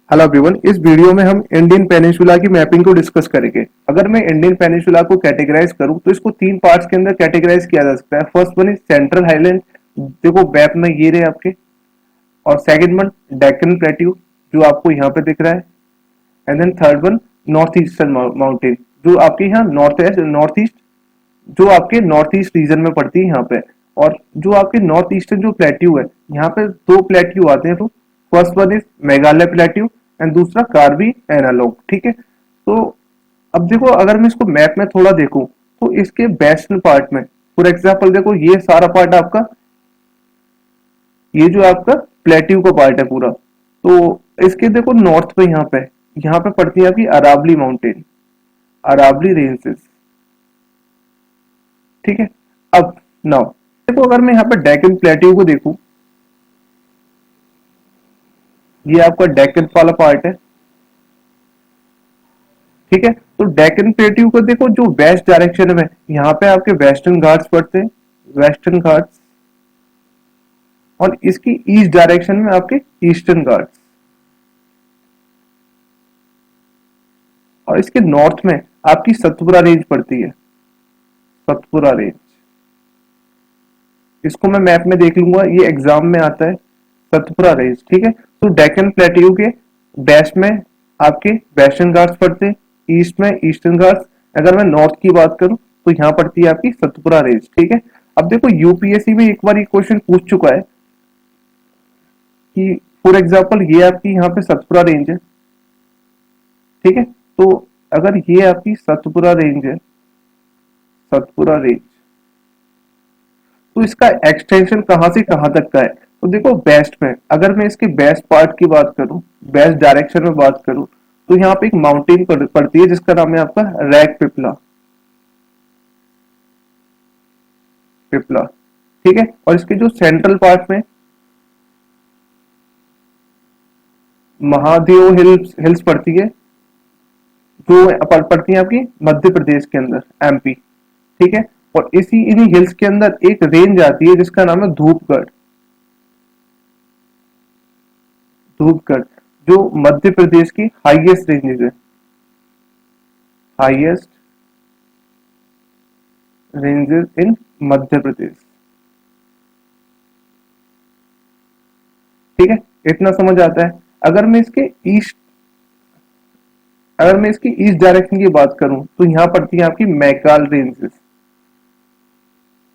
Hello everyone, इस video में हम इंडियन पेनिनसुला की मैपिंग को डिस्कस करेंगे। अगर मैं इंडियन पेनिनसुला को कैटेगराइज करूं तो इसको तीन पार्ट्स के अंदर कैटेगराइज किया जा सकता है। First one is central highland, देखो मैप में ये रहे आपके। और सेकंड वन डेक्कन प्लेट्यू, जो आपको यहाँ पे दिख रहा है। And then third one north eastern mountain, जो आपके यहाँ नॉर्थ ईस्ट, जो आपके नॉर्थ ईस्ट रीजन में पड़ती है यहाँ पे। और जो आपके नॉर्थ ईस्टर्न जो प्लेट्यू है, यहाँ पे दो प्लेट्यू आते हैं। तो first one is Meghalaya plateau and दूसरा कार्बी एनालॉग। ठीक है, तो अब देखो अगर मैं इसको मैप में थोड़ा देखूं तो इसके वेस्टर्न पार्ट में, फॉर एग्जाम्पल देखो ये सारा पार्ट आपका, ये जो आपका प्लेट्यू का पार्ट है पूरा, तो इसके देखो नॉर्थ पे यहाँ पे पड़ती है आपकी अरावली माउंटेन, अरावली रेंजेस। ठीक है, अब नाउ देखो अगर मैं यहाँ पे डेक्कन प्लेट्यू को देखूं, ये आपका डेक्कन वाला पार्ट है। ठीक है, तो डेक्कन प्लेट्यू को देखो जो वेस्ट डायरेक्शन में, यहाँ पे आपके वेस्टर्न घाट्स पड़ते हैं, वेस्टर्न घाट्स। और इसकी ईस्ट डायरेक्शन में आपके ईस्टर्न घाट्स। और इसके नॉर्थ में आपकी सतपुरा रेंज पड़ती है, सतपुरा रेंज। इसको मैं मैप में देख लूंगा, ये एग्जाम में आता है, सतपुरा रेंज। ठीक है, तो डेक्कन प्लेट्यू के वेस्ट में आपके वेस्टर्न घाट्स पड़ते हैं, ईस्ट में ईस्टर्न घाट्स। अगर मैं नॉर्थ की बात करूं तो यहाँ पड़ती है आपकी सतपुरा रेंज। ठीक है, अब देखो यूपीएससी में एक बार ये क्वेश्चन पूछ चुका है कि फॉर एग्जाम्पल ये आपकी यहाँ पे सतपुरा रेंज है। ठीक है, तो अगर ये आपकी सतपुरा रेंज है, सतपुरा रेंज, तो इसका एक्सटेंशन कहां से कहां तक का है? तो देखो वेस्ट में, अगर मैं इसके वेस्ट पार्ट की बात करूं, वेस्ट डायरेक्शन में बात करूं, तो यहाँ पे एक माउंटेन पड़ती है जिसका नाम है आपका रैक पिपला, पिपला। ठीक है, और इसके जो सेंट्रल पार्ट में महादेव हिल्स पड़ती है, जो पड़ती है आपकी मध्य प्रदेश के अंदर, एमपी। ठीक है, और इसी इन्हीं हिल्स के अंदर एक रेंज आती है जिसका नाम है धूपगढ़, धूपगढ़, जो मध्य प्रदेश की हाईएस्ट रेंजेस है, highest ranges in Madhya Pradesh. ठीक है, इतना समझ आता है। अगर मैं इसके ईस्ट, अगर मैं इसकी ईस्ट डायरेक्शन की बात करूं तो यहां पड़ती है आपकी मैकाल रेंजेस,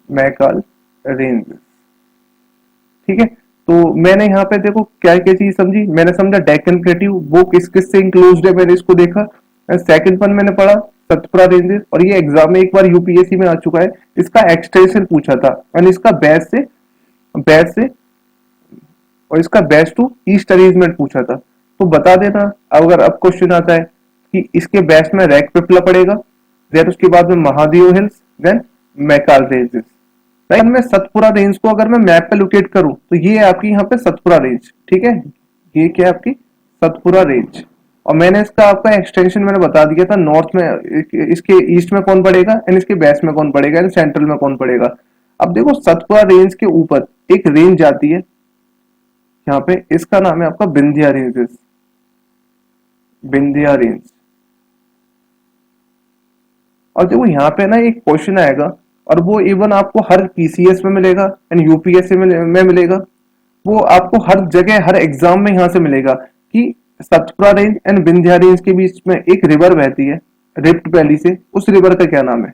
मैकाल रेंजेस। ठीक है, तो मैंने यहाँ पे देखो क्या क्या चीज समझी। मैंने समझा डेक्कन प्लेट्यू वो किस किस से इंक्लोज्ड है, मैंने इसको देखा। सेकंड वन मैंने पढ़ा सतपुरा रेंजेस, और ये एग्जाम में एक बार यूपीएससी में आ चुका है। इसका एक्सटेंशन पूछा था एंड इसका बेस से और इसका बेस्ट टू ईस्ट अरेंजमेंट पूछा था। तो बता देना अगर अब क्वेश्चन आता है कि इसके बेस्ट में रैक पिपला पड़ेगा, देन उसके बाद में Mahadev hills, then Maikal ranges. Right, मैं सतपुरा रेंज को अगर मैं मैप पे लोकेट करूं तो ये है आपकी यहाँ पे सतपुरा रेंज। ठीक है, ये क्या है आपकी सतपुरा रेंज। और मैंने इसका आपका एक्सटेंशन मैंने बता दिया था, नॉर्थ में इसके ईस्ट में कौन पड़ेगा एंड इसके वेस्ट में कौन पड़ेगा एंड सेंट्रल में कौन पड़ेगा। अब देखो सतपुरा रेंज के ऊपर एक रेंज आती है यहाँ पे, इसका नाम है आपका विंध्या रेंजेस, विंध्या रेंज। और देखो यहाँ पे ना एक क्वेश्चन आएगा, और वो इवन आपको हर पीसीएस में मिलेगा एंड यूपीएससी में मिलेगा। वो आपको हर जगह हर एग्जाम में यहाँ से मिलेगा कि Satpura range and Vindhya range के बीच में एक रिवर बहती है रिफ्ट वैली से, उस रिवर का क्या नाम है?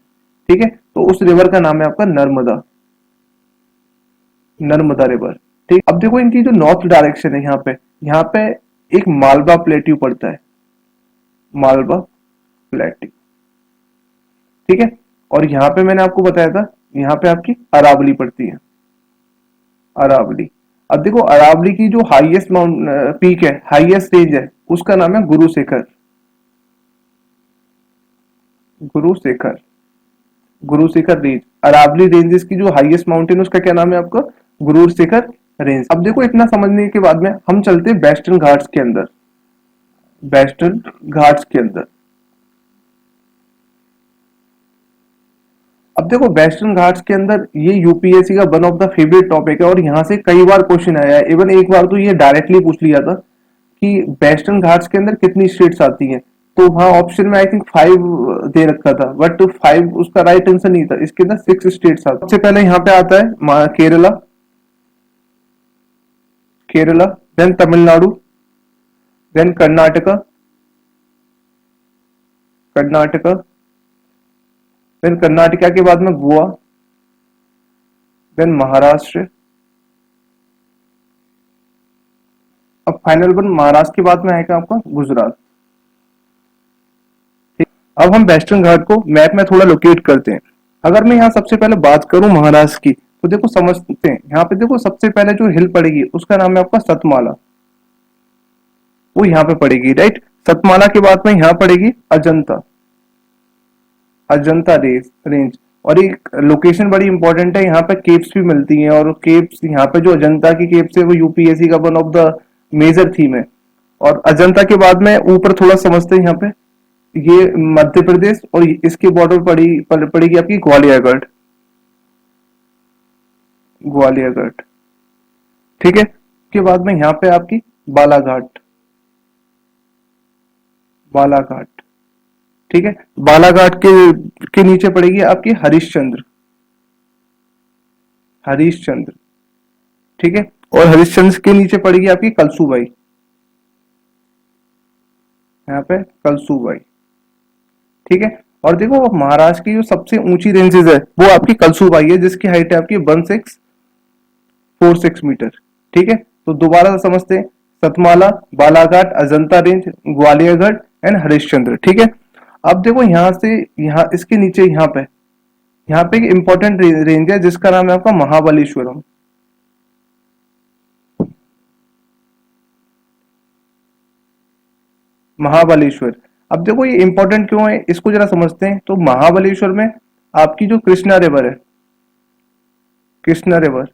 ठीक है, तो उस रिवर का नाम है आपका नर्मदा, नर्मदा रिवर। ठीक, अब देखो इनकी जो नॉर्थ डायरेक्शन है, यहाँ पे एक मालवा प्लेट्यू पड़ता है, मालवा प्लेट्यू। ठीक है, और यहाँ पे मैंने आपको बताया था, यहाँ पे आपकी अरावली पड़ती है, अरावली। अब देखो अरावली की जो हाईएस्ट पीक है, हाईएस्ट रेंज है, उसका नाम है गुरु शिखर, गुरु शिखर, गुरु शिखर रेंज। अरावली रेंजेस की जो हाईएस्ट माउंटेन उसका क्या नाम है आपका? गुरु शिखर रेंज। अब देखो इतना समझने के बाद में हम चलते हैं वेस्टर्न घाट्स के अंदर, वेस्टर्न घाट्स के अंदर। अब देखो वेस्टर्न घाट्स के अंदर ये यूपीएससी का one of the favourite topic है, और यहाँ से कई बार क्वेश्चन आया है। इवन एक बार तो ये डायरेक्टली पूछ लिया था कि वेस्टर्न घाट्स के अंदर कितनी स्टेट्स आती हैं, तो वहां ऑप्शन में आई थिंक 5 दे रखा था, बट 5 उसका राइट आंसर नहीं था, इसके अंदर 6 स्टेट्स आते। सबसे पहले यहाँ पे आता है Kerala, Kerala, then Tamil Nadu, then Karnataka, Karnataka, then Karnataka के बाद में गोवा, देन महाराष्ट्र, अब फाइनल वन महाराष्ट्र के बाद में आएगा आपका गुजरात। ठीक, अब हम वेस्टर्न घाट को मैप में थोड़ा लोकेट करते हैं। अगर मैं यहाँ सबसे पहले बात करूं महाराष्ट्र की, तो देखो समझते हैं, यहाँ पे देखो सबसे पहले जो हिल पड़ेगी उसका नाम है आपका सतमाला, वो यहाँ पे पड़ेगी, राइट। सतमाला के बाद में यहाँ पड़ेगी अजंता, अजंता रेंज। और एक लोकेशन बड़ी इंपॉर्टेंट है, यहाँ पे केव्स भी मिलती हैं, और केव्स यहाँ पे जो अजंता की केव्स है वो यूपीएससी का one of the major theme है। और अजंता के बाद में ऊपर थोड़ा समझते हैं, यहाँ पे ये मध्य प्रदेश, और इसके बॉर्डर पड़ेगी आपकी ग्वालियरगढ़, ग्वालियरगढ़, ठीक है। उसके बाद में यहाँ पे आपकी बालाघाट, बालाघाट, ठीक है। बालाघाट के नीचे पड़ेगी आपकी हरिश्चंद्र, हरिश्चंद्र, ठीक है। और हरिश्चंद्र के नीचे पड़ेगी आपकी कलसूबाई, यहाँ पे कलसूबाई, ठीक है। और देखो महाराष्ट्र की जो सबसे ऊंची रेंजेस है वो आपकी कलसूबाई है, जिसकी हाइट है आपकी 1646 मीटर, ठीक है। तो दोबारा से समझते हैं, सतमाला, बालाघाट, अजंता रेंज, ग्वालियरगढ़ एंड हरिश्चंद्र, ठीक है। अब देखो यहाँ से यहाँ इसके नीचे यहाँ पे एक इंपॉर्टेंट रेंज है जिसका नाम है आपका महाबलेश्वरम, महाबलेश्वर। अब देखो ये इंपॉर्टेंट क्यों है, इसको जरा समझते हैं। तो महाबलेश्वर में आपकी जो कृष्णा रिवर है, कृष्णा रिवर,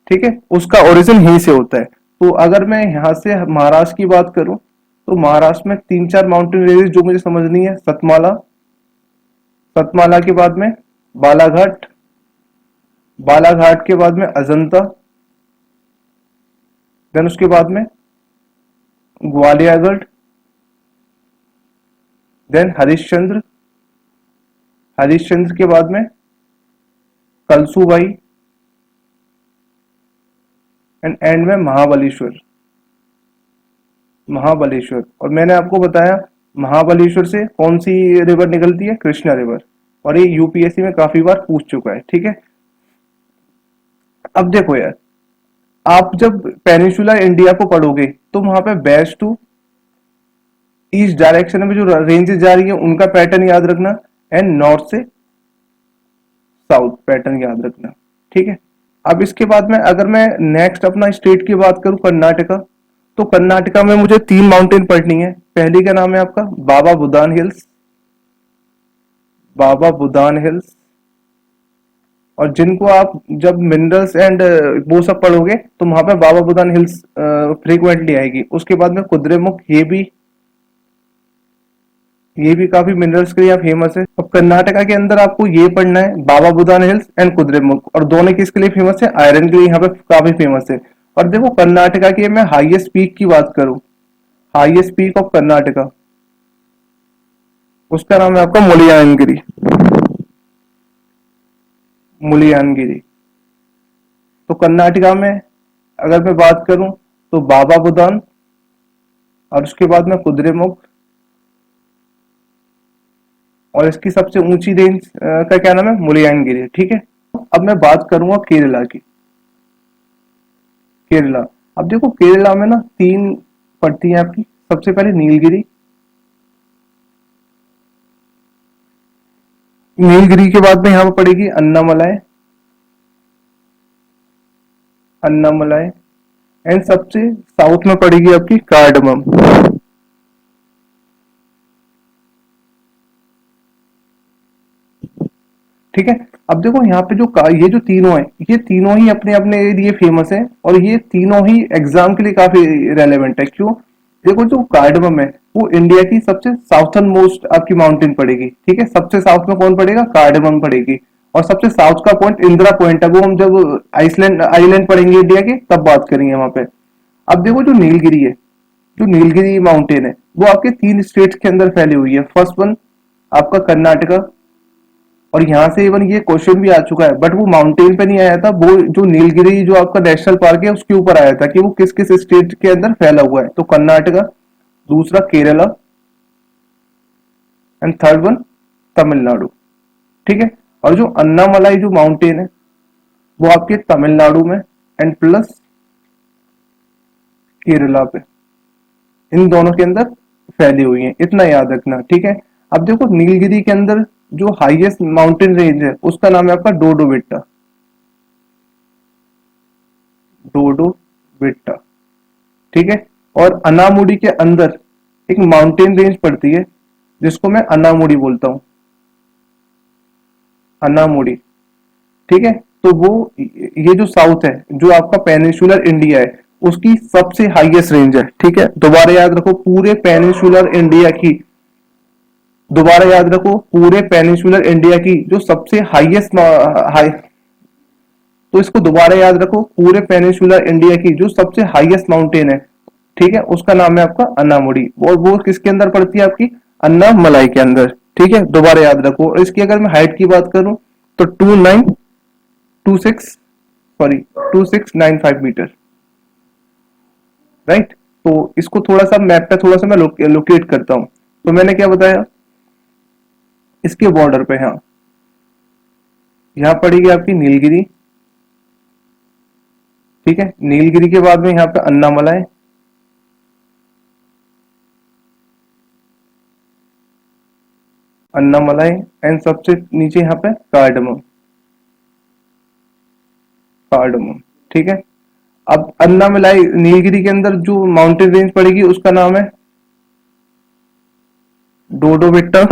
ठीक है, उसका ओरिजिन यहीं से होता है। तो अगर मैं यहाँ से महाराष्ट्र की बात करूं, तो महाराष्ट्र में 3-4 माउंटेन रेंजेस जो मुझे समझनी है, सतमाला, सतमाला के बाद में बालाघाट, बालाघाट के बाद में अजंता, देन उसके बाद में ग्वालियरगढ़, देन हरिश्चंद्र, हरिश्चंद्र के बाद में कलसूबाई एंड में महाबलेश्वर, महाबलेश्वर। और मैंने आपको बताया महाबलेश्वर से कौन सी रिवर निकलती है, कृष्णा रिवर, और ये यूपीएससी में काफी बार पूछ चुका है, ठीक है। अब देखो यार, आप जब पेनिनसुला इंडिया को पढ़ोगे तो वहां पे वेस्ट टू ईस्ट डायरेक्शन में जो रेंजेस जा रही है उनका पैटर्न याद रखना, एंड नॉर्थ से साउथ पैटर्न याद रखना, ठीक है। अब इसके बाद में अगर मैं नेक्स्ट अपना स्टेट की बात करूं, कर्नाटका, तो कर्नाटका में मुझे 3 माउंटेन पढ़नी है। पहली का नाम है आपका बाबा बुदान हिल्स, बाबा बुदान हिल्स। और जिनको आप जब मिनरल्स एंड वो सब पढ़ोगे तो वहां पे बाबा बुदान हिल्स फ्रीक्वेंटली आएगी। उसके बाद में कुद्रेमुख, ये भी काफी मिनरल्स के लिए फेमस है। अब कर्नाटका के अंदर आपको ये पढ़ना है, बाबा बुदान हिल्स एंड कुद्रेमुख, और दोनों किसके लिए फेमस है, आयरन के लिए यहाँ पे काफी फेमस है। और देखो कर्नाटका की मैं हाईएस्ट पीक की बात करूं, हाईएस्ट पीक ऑफ कर्नाटका, उसका नाम है आपका मुलियानगिरी, मुलियानगिरी। तो कर्नाटका में अगर मैं बात करूं तो बाबा बुदान, और उसके बाद में कुद्रेमुख, और इसकी सबसे ऊंची रेंज का क्या नाम है, मुलियानगिरी, ठीक है। अब मैं बात करूंगा केरला की, केरला। अब देखो केरला में ना 3 पड़ती है आपकी, सबसे पहले नीलगिरी, नीलगिरी के बाद में यहाँ पर पड़ेगी अन्नामलाई, अन्नामलाई, एंड सबसे साउथ में पड़ेगी आपकी कार्डमम, ठीक है। अब देखो यहाँ पे जो ये जो तीनों है, ये तीनों ही अपने अपने लिए फेमस है, और ये तीनों ही एग्जाम के लिए काफी रेलेवेंट है। क्यों, देखो जो कार्डमम है वो इंडिया की सबसे साउथर्न मोस्ट आपकी माउंटेन पड़ेगी, ठीक है। सबसे साउथ में कौन पड़ेगा, कार्डमम पड़ेगी। और सबसे साउथ का पॉइंट इंदिरा पॉइंट है, वो हम जब आइसलैंड आइलैंड पढ़ेंगे इंडिया के तब बात करेंगे वहां पे। अब देखो जो नीलगिरी है, जो नीलगिरी माउंटेन है वो आपके 3 स्टेट्स के अंदर फैली हुई है। फर्स्ट वन आपका कर्नाटका, और यहाँ से इवन ये क्वेश्चन भी आ चुका है, बट वो माउंटेन पे नहीं आया था, वो जो नीलगिरी जो आपका नेशनल पार्क है उसके ऊपर आया था कि वो किस किस स्टेट के अंदर फैला हुआ है। तो कर्नाटका, दूसरा Kerala, and third one Tamil Nadu. ठीक है, और जो अन्नामलाई जो माउंटेन है वो आपके तमिलनाडु में एंड प्लस केरला पे, इन दोनों के अंदर फैली हुई है, इतना याद रखना। ठीक है, अब देखो नीलगिरी के अंदर जो हाईएस्ट माउंटेन रेंज है उसका नाम है आपका डोडो बेट्टा। डोडो बेट्टा। ठीक है, और अनामुडी के अंदर एक माउंटेन रेंज पड़ती है जिसको मैं अनामुडी बोलता हूँ, अनामुडी। ठीक है, तो वो ये जो साउथ है, जो आपका पेनिनसुलर इंडिया है, उसकी सबसे हाईएस्ट रेंज है। ठीक है, दोबारा याद रखो, पूरे पेनिनसुलर इंडिया की, दोबारा याद रखो, पूरे पेनिनसुलर इंडिया की जो सबसे हाईएस्ट हाई, तो इसको दोबारा याद रखो, पूरे पेनिनसुलर इंडिया की जो सबसे हाईएस्ट माउंटेन है, ठीक है, उसका नाम है आपका अन्नामुडी, और वो किसके अंदर पड़ती है आपकी अन्नामलाई के अंदर। ठीक है, दोबारा याद रखो। और इसकी अगर मैं हाइट की बात करूं तो 2926 सॉरी 2695 मीटर। राइट, तो इसको थोड़ा सा मैप पे थोड़ा सा मैं लोकेट करता हूं। तो मैंने क्या बताया, इसके बॉर्डर पे, हाँ, यहाँ पड़ेगी आपकी नीलगिरी। ठीक है, नीलगिरी के बाद में यहाँ पे अन्नामलाई, अन्नामलाई, एंड सबसे नीचे यहाँ पे कार्डमम, कार्डमम। ठीक है, अब अन्नामलाई नीलगिरी के अंदर जो माउंटेन रेंज पड़ेगी उसका नाम है डोडो बेट्टा।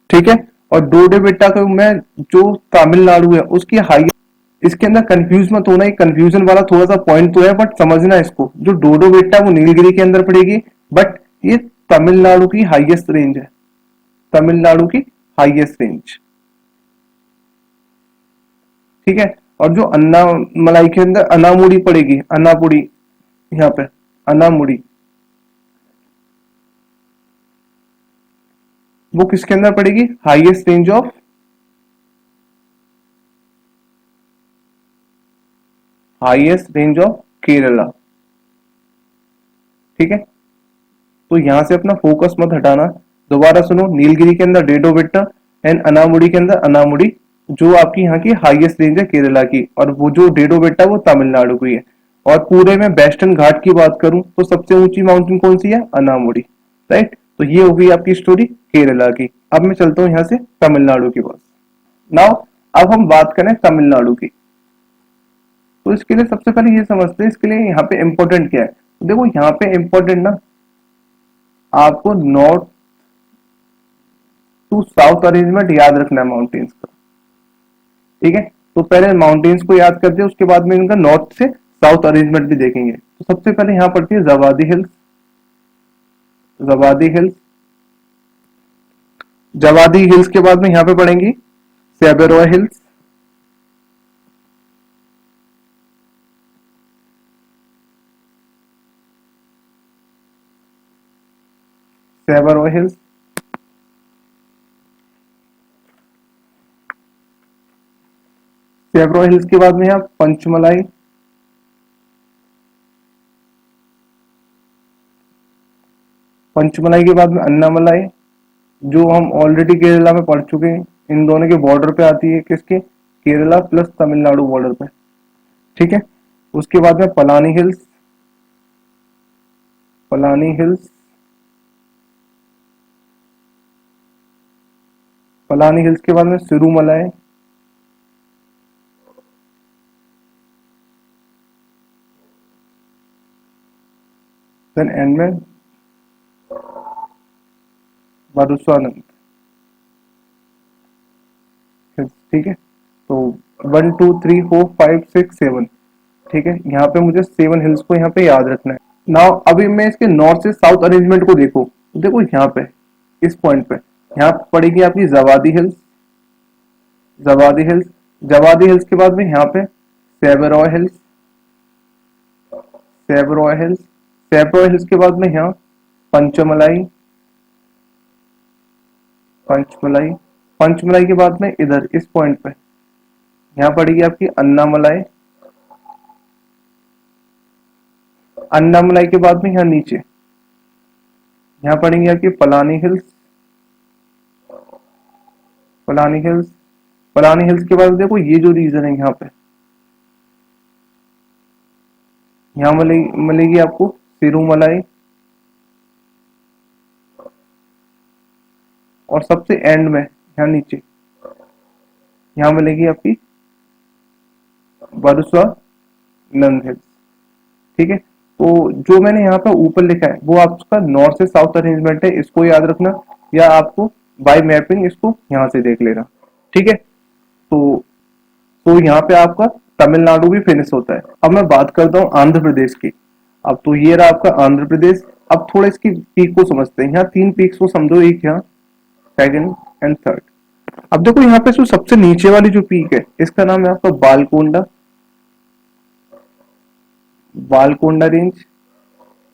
ठीक है, और डोडो बेट्टा का मैं, जो तमिलनाडु है उसकी हाईएस्ट, इसके अंदर कंफ्यूज मत होना, एक कंफ्यूजन वाला थोड़ा सा पॉइंट तो है, बट समझना इसको, जो डोडो बेट्टा वो नीलगिरी के अंदर पड़ेगी, बट ये तमिलनाडु की हाईएस्ट रेंज है, तमिलनाडु की हाईएस्ट रेंज। ठीक है, और जो अन्नामलाई के अंदर अनामुड़ी पड़ेगी, अनापुड़ी, यहाँ पे अनामुड़ी, वो किसके अंदर पड़ेगी, highest range of, highest range of Kerala. ठीक है, तो यहां से अपना फोकस मत हटाना। दोबारा सुनो, नीलगिरी के अंदर डेडो बेट्टा एंड अनामुड़ी के अंदर अनामुड़ी, जो आपकी यहाँ की हाईएस्ट रेंज है केरला की, और वो जो डेडो बेट्टा वो तमिलनाडु की है। और पूरे में वेस्टर्न घाट की बात करूं तो सबसे ऊंची माउंटेन कौन सी है, अनामुड़ी। राइट, तो ये हो गई आपकी स्टोरी केरला की। अब मैं चलता हूं यहाँ से तमिलनाडु की बात। नाउ अब हम बात करें तमिलनाडु की, तो इसके लिए सबसे पहले ये समझते हैं इसके लिए यहाँ पे इम्पोर्टेंट क्या है। तो देखो यहाँ पे इम्पोर्टेंट ना, आपको नॉर्थ टू साउथ अरेंजमेंट याद रखना है माउंटेन्स का। ठीक है, तो पहले माउंटेन्स को याद करते हैं, उसके बाद में इनका नॉर्थ से साउथ अरेंजमेंट भी देखेंगे। तो सबसे पहले यहाँ पड़ती है Javadi hills, Javadi hills, Javadi hills के बाद में यहाँ पे पड़ेंगी सेबेरोय हिल्स, सेबेरोय हिल्स, सेबेरोय हिल्स के बाद में यहाँ पंचमलाई, पंचमलाई के बाद में अन्नामलाई, जो हम ऑलरेडी केरला में पढ़ चुके हैं, इन दोनों के बॉर्डर पे आती है, किसके, केरला प्लस तमिलनाडु बॉर्डर पे। ठीक है, उसके बाद में Palani hills, Palani hills, Palani hills के बाद में सिरूमलाई, देन एंड में मधुस्वानंद। ठीक है, तो 1 2 3 4 5 6 7। ठीक है, यहाँ पे मुझे 7 हिल्स को यहाँ पे याद रखना है। नाउ अभी मैं इसके नॉर्थ से साउथ अरेंजमेंट को देखो, तो देखो यहाँ पे इस पॉइंट पे यहाँ पड़ेगी आपकी Javadi hills, Javadi hills, Javadi hills के बाद में यहाँ पे सेबरॉय हिल्स, सेबरॉय हिल्स, सेपरो हिल्स के बाद में यहाँ पंचमलाई, पंचमलाई, पंचमलाई के बाद में इधर इस पॉइंट पे यहाँ पड़ेगी आपकी अन्नामलाई, अन्नामलाई के बाद में यहाँ नीचे यहाँ पड़ेंगी आपकी Palani hills, Palani hills, Palani hills के बाद देखो ये जो रीजन है यहाँ पे, यहाँ मिलेगी आपको सिरूमलाई, और सबसे एंड में यहाँ नीचे यहाँ मिलेगी आपकी बरसवा नंद हिल्स। ठीक है, तो जो मैंने यहाँ पे ऊपर लिखा है वो आपका नॉर्थ से साउथ अरेंजमेंट है, इसको याद रखना, या आपको बाय मैपिंग इसको यहाँ से देख लेना। ठीक है, तो यहाँ पे आपका तमिलनाडु भी फिनिश होता है। अब मैं बात करता हूँ आंध्र प्रदेश की। अब तो ये रहा आपका आंध्र प्रदेश। अब थोड़ा इसकी पीक को समझते हैं। यहाँ 3 पीक्स को समझो, एक यहाँ, सेकंड एंड थर्ड। अब देखो यहाँ पे जो सबसे नीचे वाली जो पीक है इसका नाम है आपका बालकोंडा, बालकोंडा रेंज।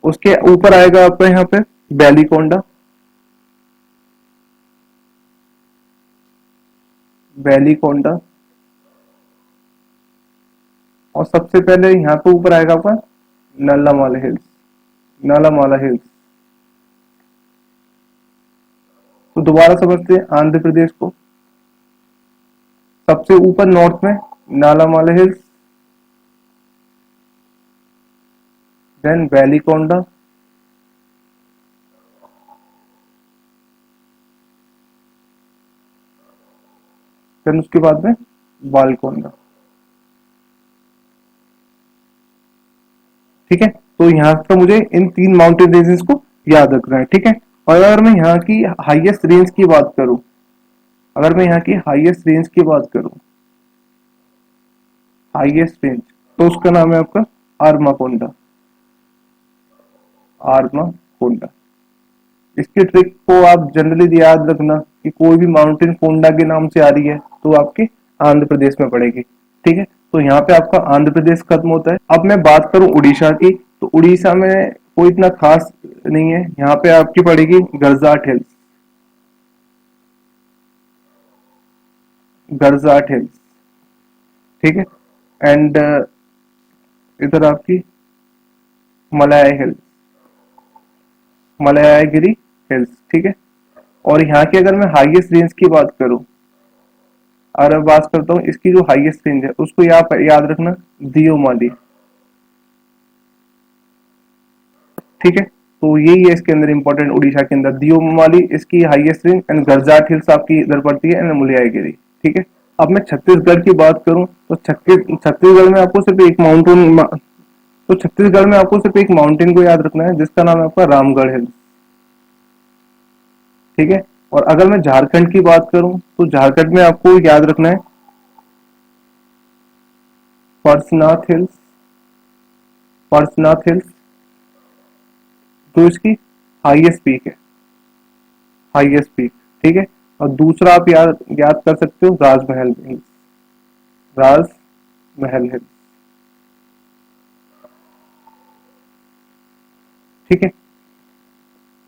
उसके ऊपर आएगा आपका यहाँ पे बैलीकोंडा, बैलीकोंडा, और सबसे पहले यहाँ पे ऊपर आएगा आपका नल्लामाला हिल्स, नल्लामाला हिल्स। तो दोबारा समझते हैं आंध्र प्रदेश को। सबसे ऊपर नॉर्थ में नालामाला हिल्स, देन बैलीकोंडा, देन उसके बाद में बालकोंडा। ठीक है, तो यहाँ पर मुझे इन 3 माउंटेन रेंजेस को याद रखना है। ठीक है, और अगर मैं यहाँ की हाईएस्ट रेंज की बात करूं, अगर मैं यहाँ की हाईएस्ट रेंज की बात करूं, हाईएस्ट रेंज, तो उसका नाम है आपका आर्माकोंडा, आर्माकोंडा। इसकी ट्रिक को आप जनरली याद रखना कि कोई भी माउंटेन कोंडा के नाम से आ रही है तो आपके आंध्र प्रदेश में पड़ेगी। ठीक है, तो यहाँ पे आपका आंध्र प्रदेश खत्म होता है। अब मैं बात करूं उड़ीसा की, तो उड़ीसा में कोई इतना खास नहीं है। यहाँ पे आपकी पड़ेगी गरजाट हिल्स, गरजाट हिल्स। ठीक है, एंड इधर आपकी मलयाई हिल्स, मलयागिरी हिल्स। ठीक है, और यहाँ की अगर मैं हाईएस्ट रेंज की बात करूं, और मैं बात करता हूँ इसकी जो हाईएस्ट रेंज है उसको याद रखना, दियोमाली। ठीक है, तो यही है इसके अंदर इंपॉर्टेंट, उड़ीसा के अंदर दियोमाली इसकी हाईएस्ट रेंज, एंड गरजाट हिल्स आपकी इधर पड़ती है, एंड मुलयागिरी। ठीक है, अब मैं छत्तीसगढ़ की बात करूं तो छत्तीसगढ़ में आपको सिर्फ एक माउंटेन, तो छत्तीसगढ़ में आपको सिर्फ एक माउंटेन को याद रखना है जिसका नाम है आपका रामगढ़ हिल्स। ठीक है, और अगर मैं झारखंड की बात करूं तो झारखंड में आपको याद रखना है परसनाथ हिल्स, परसनाथ हिल्स जो इसकी हाईएस्ट पीक है, हाईएस्ट पीक। ठीक है, और दूसरा आप याद कर सकते हो राजमहल हिल्स, राजमहल हिल्स। ठीक है,